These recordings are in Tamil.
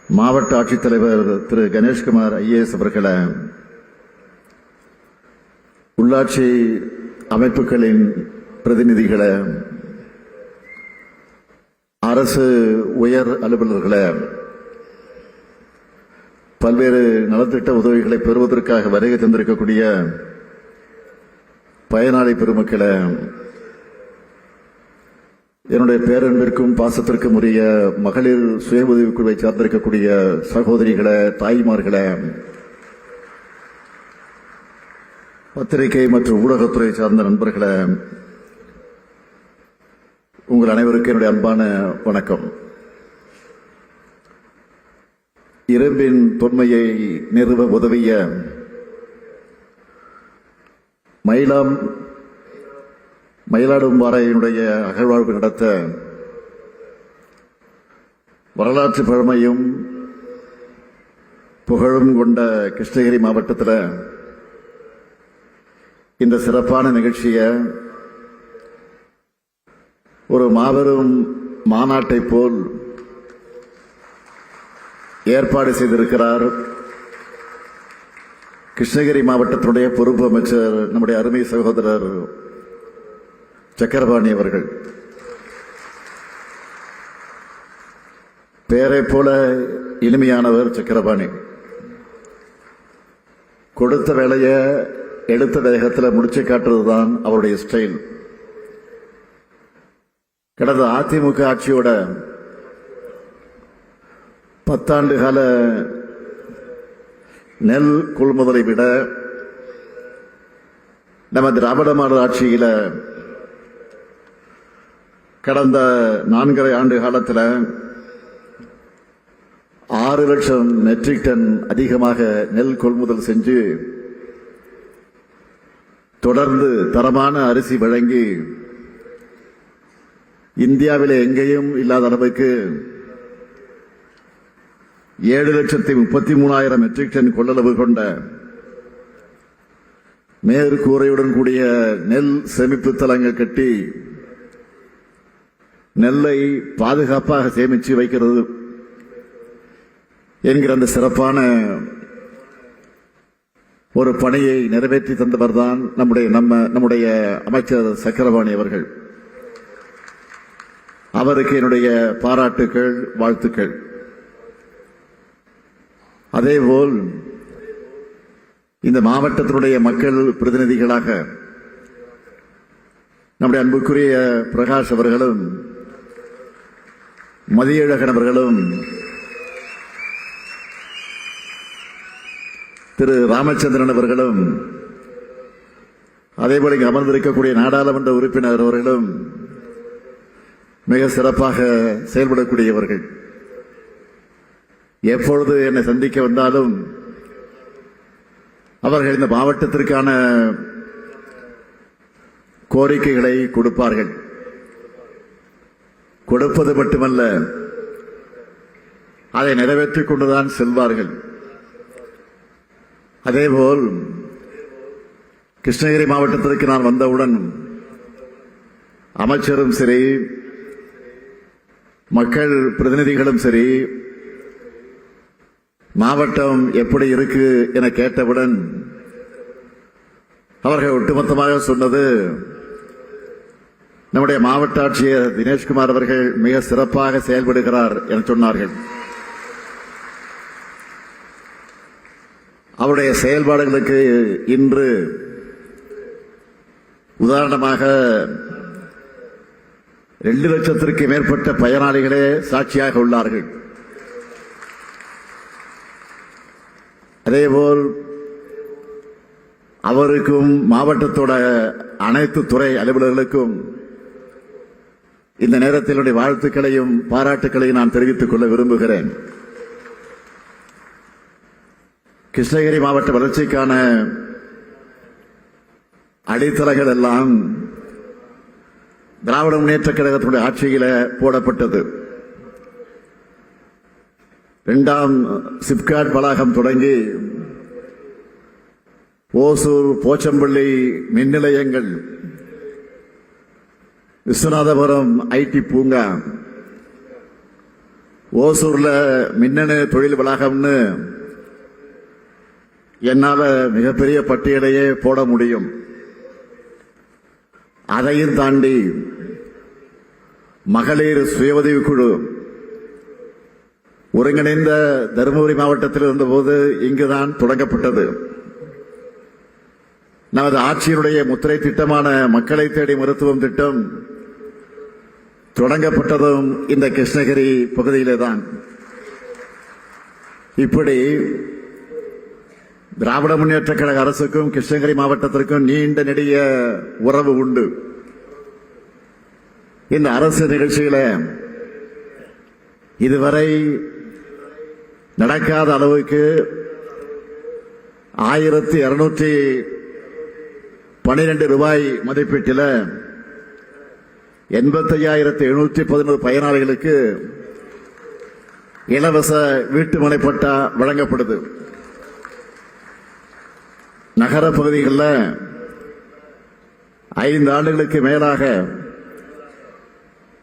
மாவட்ட ஆட்சித்தலைவர் திரு கணேஷ்குமார் ஐஏஎஸ் அவர்களை, உள்ளாட்சி அமைப்புகளின் பிரதிநிதிகளை, அரசு உயர் அலுவலர்களை, பல்வேறு நலத்திட்ட உதவிகளை பெறுவதற்காக வருகை தந்திருக்கக்கூடிய பயனாளி பெருமக்களை, என்னுடைய பேரன்பிற்கும் பாசத்திற்கும் உரிய மகளிர் சுய உதவிக்குழுவை சார்ந்திருக்கக்கூடிய சகோதரிகளை, தாய்மார்களை, பத்திரிகை மற்றும் ஊடகத்துறை சார்ந்த நண்பர்களை, உங்கள் அனைவருக்கும் என்னுடைய அன்பான வணக்கம். இரும்பின் தொன்மையை நிறுவ உதவிய மயிலாடும்பாறையினுடைய அகழ்வாழ்வு நடத்த வரலாற்று பழமையும் புகழும் கொண்ட கிருஷ்ணகிரி மாவட்டத்தில் இந்த சிறப்பான நிகழ்ச்சியை ஒரு மாபெரும் மாநாட்டை போல் ஏற்பாடு செய்திருக்கிறார் கிருஷ்ணகிரி மாவட்டத்தினுடைய பொறுப்பு அமைச்சர் நம்முடைய அருமை சகோதரர் சக்கரபாணி அவர்கள். பெயரை போல இனிமையானவர் சக்கரபாணி. கொடுத்த வேலையை எடுத்த வேகத்தில் முடிச்சு காட்டுறதுதான் அவருடைய ஸ்டைல். கடந்த அதிமுக ஆட்சியோட 10 ஆண்டு கால நெல் கொள்முதலை விட நம்ம திராவிட மாடல் ஆட்சியில கடந்த 4.5 ஆண்டு காலத்தில் 6 லட்சம் மெட்ரிக் டன் அதிகமாக நெல் கொள்முதல் செஞ்சு தொடர்ந்து தரமான அரிசி வழங்கி இந்தியாவிலே எங்கேயும் இல்லாத அளவுக்கு 7,33,000 மெட்ரிக் டன் கொள்ளளவு கொண்ட மேற்கூரையுடன் கூடிய நெல் சேமிப்பு தளங்கள் கட்டி நெல்லை பாதுகாப்பாக சேமித்து வைக்கிறது என்கிற அந்த சிறப்பான ஒரு பணியை நிறைவேற்றி தந்தவர் தான் நம்முடைய அமைச்சர் சக்கரபாணி அவர்கள். அவருக்கு என்னுடைய பாராட்டுக்கள், வாழ்த்துக்கள். அதேபோல் இந்த மாவட்டத்தினுடைய மக்கள் பிரதிநிதிகளாக நம்முடைய அன்புக்குரிய பிரகாஷ் அவர்களும், மதியழகன் அவர்களும், திரு ராமச்சந்திரன் அவர்களும், அதேபோல இங்கு அமர்ந்திருக்கக்கூடிய நாடாளுமன்ற உறுப்பினர் அவர்களும் மிக சிறப்பாக செயல்படக்கூடியவர்கள். எப்பொழுது என்னை சந்திக்க வந்தாலும் அவர்கள் இந்த மாவட்டத்திற்கான கோரிக்கைகளை கொடுப்பார்கள். கொடுப்பது மட்டுமல்ல, அதை நிறைவேற்றிக் கொண்டுதான் செல்வார்கள். அதேபோல் கிருஷ்ணகிரி மாவட்டத்திற்கு நான் வந்தவுடன் அமைச்சரும் சரி, மக்கள் பிரதிநிதிகளும் சரி, மாவட்டம் எப்படி இருக்கு என கேட்டவுடன் அவர்கள் ஒட்டுமொத்தமாக சொன்னது, நம்முடைய மாவட்ட ஆட்சியர் தினேஷ்குமார் அவர்கள் மிக சிறப்பாக செயல்படுகிறார் என சொன்னார்கள். அவருடைய செயல்பாடுகளுக்கு இன்று உதாரணமாக 2 லட்சத்திற்கு மேற்பட்ட பயனாளிகளே சாட்சியாக உள்ளார்கள். அதேபோல் அவருக்கும் மாவட்டத்தோட அனைத்து துறை அலுவலர்களுக்கும் இந்த நேரத்தில் வாழ்த்துக்களையும் பாராட்டுக்களையும் நான் தெரிவித்துக் கொள்ள விரும்புகிறேன். கிருஷ்ணகிரி மாவட்ட வளர்ச்சிக்கான அடித்தளங்கள் எல்லாம் திராவிட முன்னேற்ற கழகத்தினுடைய ஆட்சியில போடப்பட்டது. 2ஆம் சிப்காட் வளாகம் தொடங்கி ஓசூர், போச்சம்பள்ளி மின் நிலையங்கள், விஸ்வநாதபுரம் ஐடி பூங்கா, ஓசூர்ல மின்னணு தொழில் வளாகம்னு என்னால மிகப்பெரிய பட்டியலையே போட முடியும். அதையும் தாண்டி மகளிர் சுய உதவிக்குழு ஒருங்கிணைந்த தருமபுரி மாவட்டத்தில் இருந்தபோது இங்குதான் தொடங்கப்பட்டது. நமது ஆட்சியினுடைய முத்திரை திட்டமான மக்களை தேடி மருத்துவம் திட்டம் தொடங்கப்பட்டதும் இந்த கிருஷ்ணகிரி பகுதியிலே தான். இப்படி திராவிட முன்னேற்ற கழக அரசுக்கும் கிருஷ்ணகிரி மாவட்டத்திற்கும் நீண்ட நெடிய உறவு உண்டு. இந்த அரசு நிகழ்ச்சியில இதுவரை நடக்காத அளவுக்கு 1212 ரூபாய் மதிப்பீட்டில் 85,711 பயனாளிகளுக்கு இலவச வீட்டுமனை பட்டா வழங்கப்படுது. நகர பகுதிகளில் 5 ஆண்டுகளுக்கு மேலாக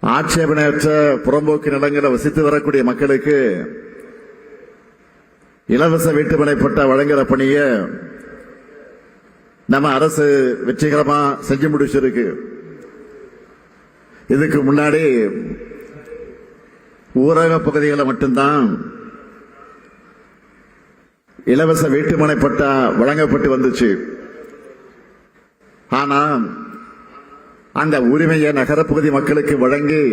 ஆட்சேபனையற்ற புறம்போக்கு நிலங்களில் வசித்து வரக்கூடிய மக்களுக்கு இலவச வீட்டுமனை பட்டா வழங்குற பணியை நம்ம அரசு வெற்றிகரமா செஞ்சு முடிச்சிருக்கு. இதுக்கு முன்னாடி ஊரக பகுதிகளில் மட்டும்தான் இலவச வீட்டுமனை பட்டா வழங்கப்பட்டு வந்துச்சு. ஆனா அந்த உரிமையை நகரப்பகுதி மக்களுக்கு வழங்கி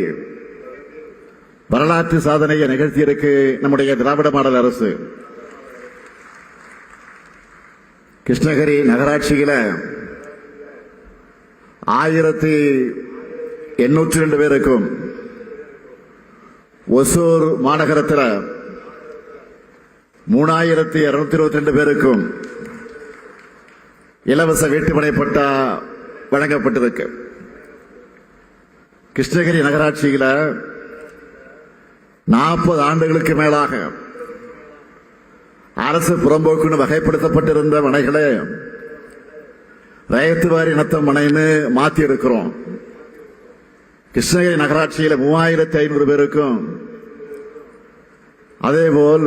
வரலாற்று சாதனையை நிகழ்த்தியிருக்கு நம்முடைய திராவிட மாடல் அரசு. கிருஷ்ணகிரி நகராட்சியில 1802 பேருக்கும், ஒசூர் மாநகரத்தில் 3222 பேருக்கும் இலவச வீட்டுமனை பட்டா வழங்கப்பட்டிருக்கு. கிருஷ்ணகிரி நகராட்சியில 40 ஆண்டுகளுக்கு மேலாக அரசு புறம்போக்குன்னு வகைப்படுத்தப்பட்டிருந்த மனைகளை ரயத்துவாரி நத்தம் மனைன்னு மாற்றி இருக்கிறோம். கிருஷ்ணகிரி நகராட்சியில் 3500 பேருக்கும், அதேபோல்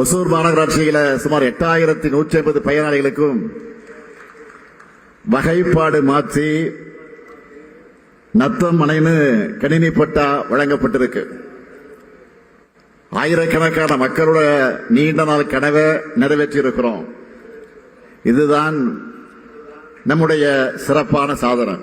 ஒசூர் மாநகராட்சியில் சுமார் 8150 பயனாளிகளுக்கும் வகைப்பாடு மாற்றி நத்தம் மனைன்னு கணினி பட்டா வழங்கப்பட்டிருக்கு. ஆயிரக்கணக்கான மக்களோட நீண்ட நாள் கனவை நிறைவேற்றி இருக்கிறோம். இதுதான் நம்முடைய சிறப்பான சாதனை.